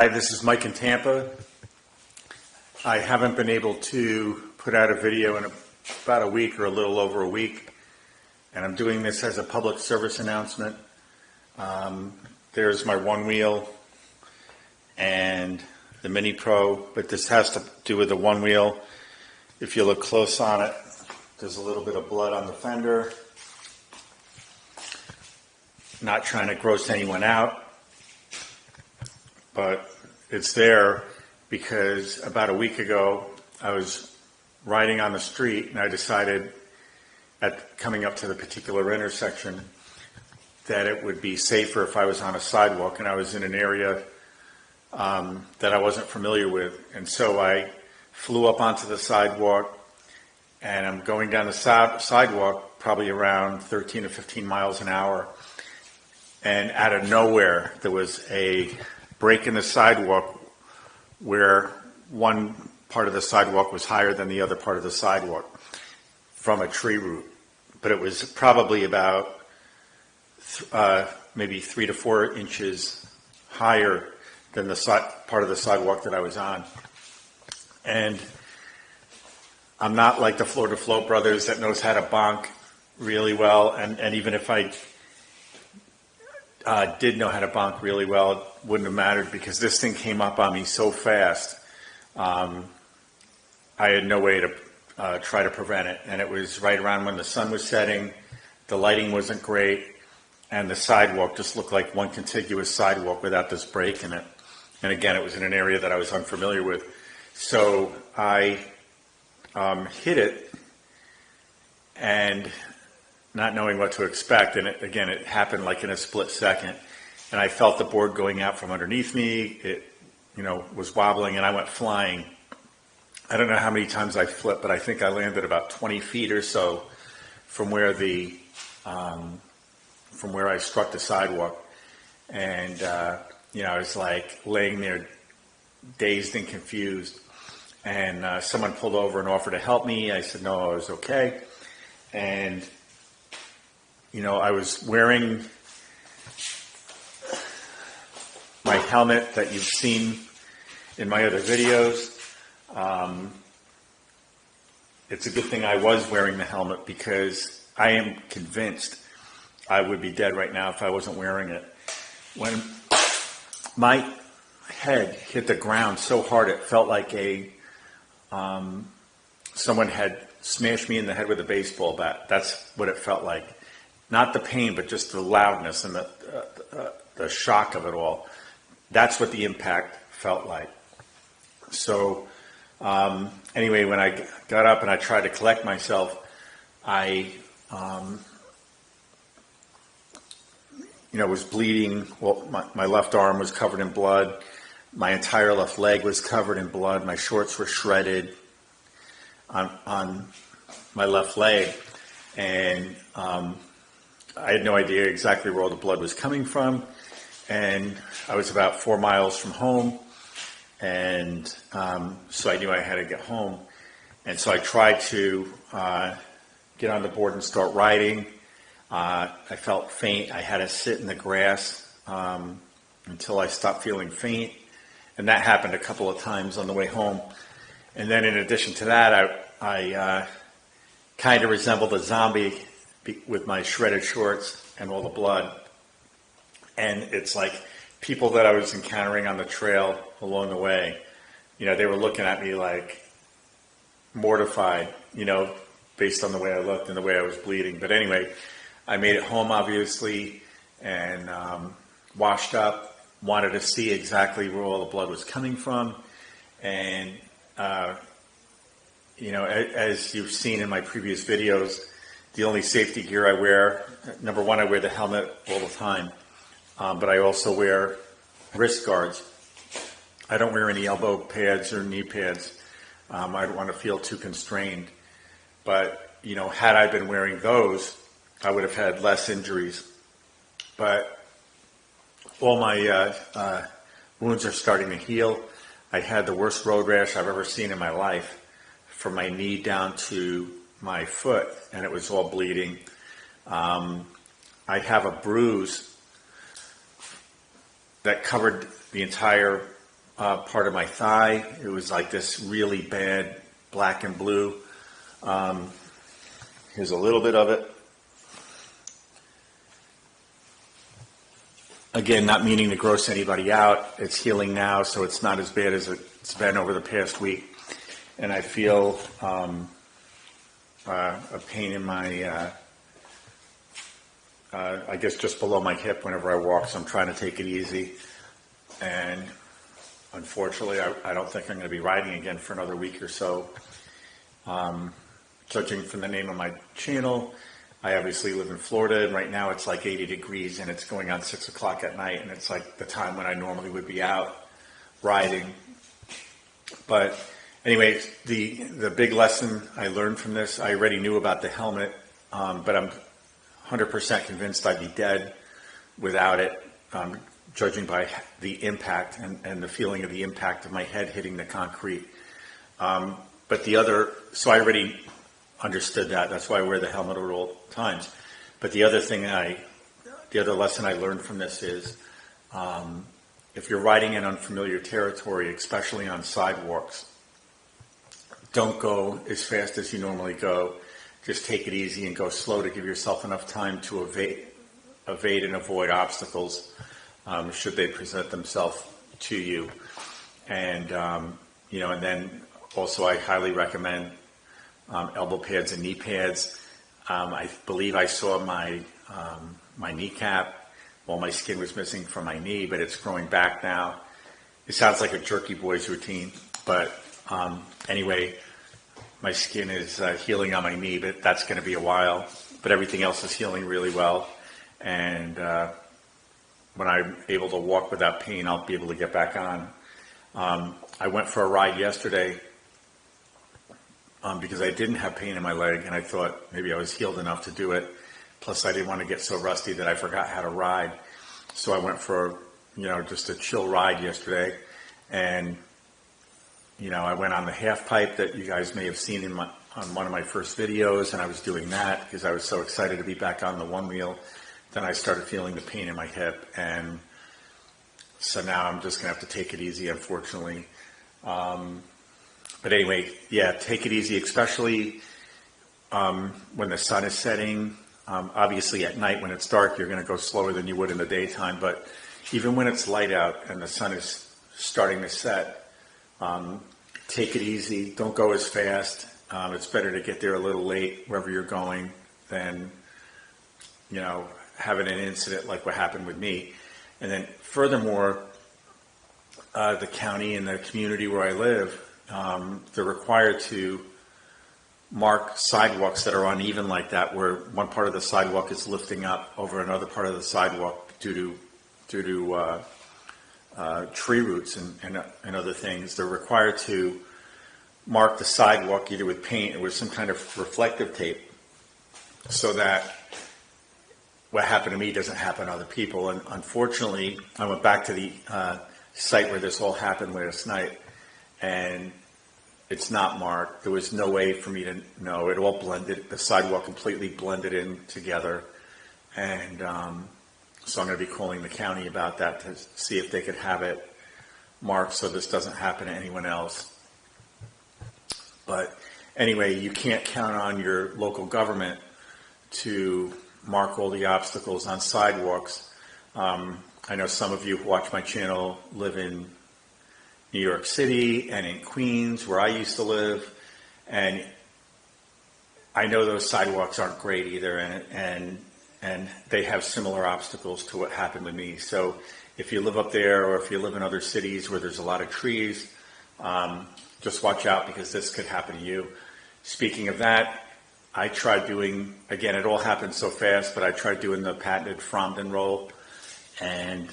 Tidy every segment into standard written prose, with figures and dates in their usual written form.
Hi, this is Mike in Tampa. I haven't been able to put out a video in about a week or a little over a week, and I'm doing this as a public service announcement. There's my Onewheel and the Mini Pro, but this has to do with the Onewheel. If you look close on it, there's a little bit of blood on the fender. Not trying to gross anyone out, but it's there because about a week ago I was riding on the street and I decided coming up to the particular intersection that it would be safer if I was on a sidewalk, and I was in an area that I wasn't familiar with, and so I flew up onto the sidewalk, and I'm going down the sidewalk probably around 13 to 15 miles an hour, and out of nowhere there was a break in the sidewalk where one part of the sidewalk was higher than the other part of the sidewalk from a tree root. But it was probably about maybe 3 to 4 inches higher than the part of the sidewalk that I was on. And I'm not like the Floor to Float brothers that knows how to bonk really well, and even if I did know how to bonk really well, it wouldn't have mattered because this thing came up on me so fast. I had no way to try to prevent it, and it was right around when the sun was setting. The lighting wasn't great, and the sidewalk just looked like one contiguous sidewalk without this break in it. And again, it was in an area that I was unfamiliar with. So I hit it, and not knowing what to expect, and it happened like in a split second, and I felt the board going out from underneath me. It, was wobbling, and I went flying. I don't know how many times I flipped, but I think I landed about 20 feet or so from where I struck the sidewalk, and I was like laying there, dazed and confused, and someone pulled over and offered to help me. I said no, I was okay, and I was wearing my helmet that you've seen in my other videos. It's a good thing I was wearing the helmet because I am convinced I would be dead right now if I wasn't wearing it. When my head hit the ground so hard, it felt like someone had smashed me in the head with a baseball bat. That's what it felt like. Not the pain, but just the loudness and the shock of it all. That's what the impact felt like. So anyway, when I got up and I tried to collect myself, I was bleeding. Well, my left arm was covered in blood. My entire left leg was covered in blood. My shorts were shredded on my left leg. And I had no idea exactly where all the blood was coming from, and I was about 4 miles from home, and so I knew I had to get home, and so I tried to get on the board and start riding. I felt faint. I had to sit in the grass until I stopped feeling faint, and that happened a couple of times on the way home. And then in addition to that, I kind of resembled a zombie with my shredded shorts and all the blood. And it's like people that I was encountering on the trail along the way, they were looking at me like mortified, based on the way I looked and the way I was bleeding. But anyway, I made it home, obviously, and washed up, wanted to see exactly where all the blood was coming from. And, as you've seen in my previous videos, the only safety gear I wear, number one, I wear the helmet all the time, but I also wear wrist guards. I don't wear any elbow pads or knee pads. I don't want to feel too constrained. But, had I been wearing those, I would have had less injuries. But all my wounds are starting to heal. I had the worst road rash I've ever seen in my life, from my knee down to my foot, and it was all bleeding. I have a bruise that covered the entire part of my thigh. It was like this really bad black and blue. Here's a little bit of it. Again, not meaning to gross anybody out. It's healing now, so it's not as bad as it's been over the past week. And I feel a pain in my, I guess just below my hip whenever I walk, so I'm trying to take it easy. And unfortunately, I don't think I'm going to be riding again for another week or so. Judging from the name of my channel, I obviously live in Florida, and right now it's like 80 degrees, and it's going on 6 o'clock at night, and it's like the time when I normally would be out riding. But anyway, the big lesson I learned from this, I already knew about the helmet, but I'm 100% convinced I'd be dead without it, judging by the impact and the feeling of the impact of my head hitting the concrete. But so I already understood that. That's why I wear the helmet at all times. But the other lesson I learned from this is, if you're riding in unfamiliar territory, especially on sidewalks, don't go as fast as you normally go. Just take it easy and go slow to give yourself enough time to evade and avoid obstacles, should they present themselves to you. And, and then also I highly recommend elbow pads and knee pads. I believe I saw my kneecap while my skin was missing from my knee, but it's growing back now. It sounds like a Jerky Boys routine, but anyway, my skin is healing on my knee, but that's going to be a while. But everything else is healing really well, and when I'm able to walk without pain, I'll be able to get back on. I went for a ride yesterday because I didn't have pain in my leg, and I thought maybe I was healed enough to do it. Plus, I didn't want to get so rusty that I forgot how to ride. So I went for, just a chill ride yesterday, and, I went on the half pipe that you guys may have seen on one of my first videos, and I was doing that because I was so excited to be back on the Onewheel. Then I started feeling the pain in my hip, and so now I'm just going to have to take it easy, unfortunately. But anyway, yeah, take it easy, especially when the sun is setting. Obviously, at night when it's dark, you're going to go slower than you would in the daytime. But even when it's light out and the sun is starting to set, take it easy. Don't go as fast. It's better to get there a little late wherever you're going than, having an incident like what happened with me. And then furthermore, the county and the community where I live, they're required to mark sidewalks that are uneven like that, where one part of the sidewalk is lifting up over another part of the sidewalk due to tree roots and other things. They're required to mark the sidewalk either with paint or with some kind of reflective tape, so that what happened to me doesn't happen to other people. And unfortunately, I went back to the site where this all happened last night, and it's not marked. There was no way for me to know. It all blended. The sidewalk completely blended in together. And so I'm going to be calling the county about that to see if they could have it marked so this doesn't happen to anyone else. But anyway, you can't count on your local government to mark all the obstacles on sidewalks. I know some of you who watch my channel live in New York City and in Queens, where I used to live, and I know those sidewalks aren't great either, and they have similar obstacles to what happened to me. So if you live up there, or if you live in other cities where there's a lot of trees, just watch out, because this could happen to you. Speaking of that, I tried doing, again, it all happened so fast, but I tried doing the patented Fromden roll, and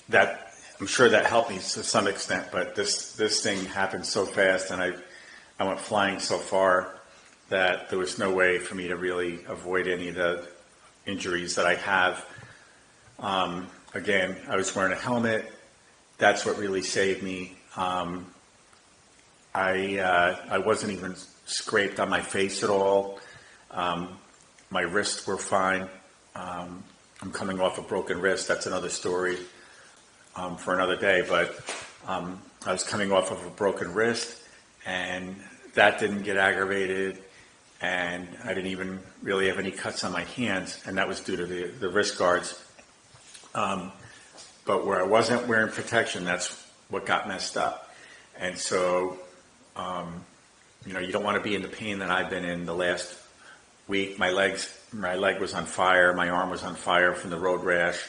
that, I'm sure that helped me to some extent, but this thing happened so fast, and I went flying so far that there was no way for me to really avoid any of the injuries that I have. Again, I was wearing a helmet. That's what really saved me. I wasn't even scraped on my face at all. My wrists were fine. I'm coming off a broken wrist. That's another story. for another day, but I was coming off of a broken wrist, and that didn't get aggravated, and I didn't even really have any cuts on my hands, and that was due to the wrist guards. But where I wasn't wearing protection, that's what got messed up. And so, you don't want to be in the pain that I've been in the last week. My leg was on fire. My arm was on fire from the road rash.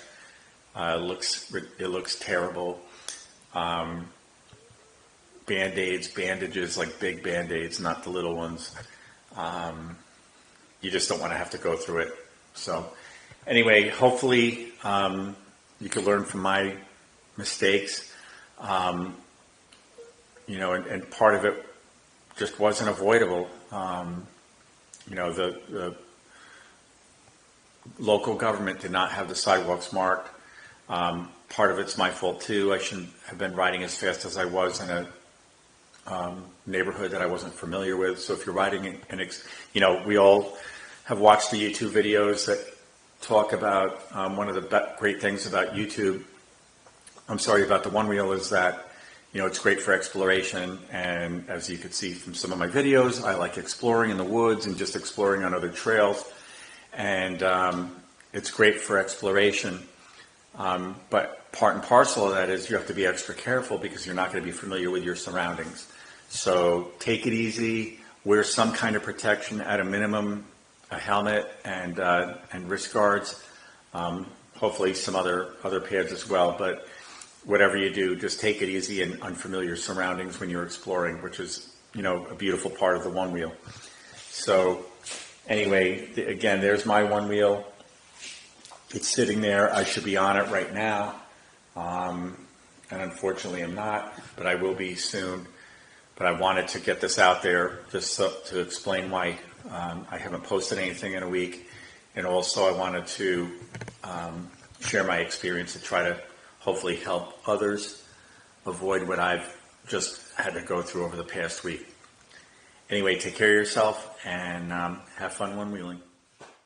It looks terrible. Bandages, like big Band-Aids, not the little ones. You just don't want to have to go through it. So anyway, hopefully you can learn from my mistakes. And part of it just wasn't avoidable. The local government did not have the sidewalks marked. Part of it's my fault too. I shouldn't have been riding as fast as I was in a neighborhood that I wasn't familiar with. So if you're riding we all have watched the YouTube videos that talk about one of the great things about about the Onewheel is that it's great for exploration, and as you could see from some of my videos, I like exploring in the woods and just exploring on other trails, and it's great for exploration. But part and parcel of that is you have to be extra careful because you're not going to be familiar with your surroundings. So take it easy, wear some kind of protection, at a minimum, a helmet and wrist guards, hopefully some other pads as well. But whatever you do, just take it easy in unfamiliar surroundings when you're exploring, which is, a beautiful part of the Onewheel. So anyway, again, there's my Onewheel. It's sitting there. I should be on it right now. And unfortunately I'm not, but I will be soon. But I wanted to get this out there just to explain why I haven't posted anything in a week. And also I wanted to share my experience and try to hopefully help others avoid what I've just had to go through over the past week. Anyway, take care of yourself and have fun Onewheeling.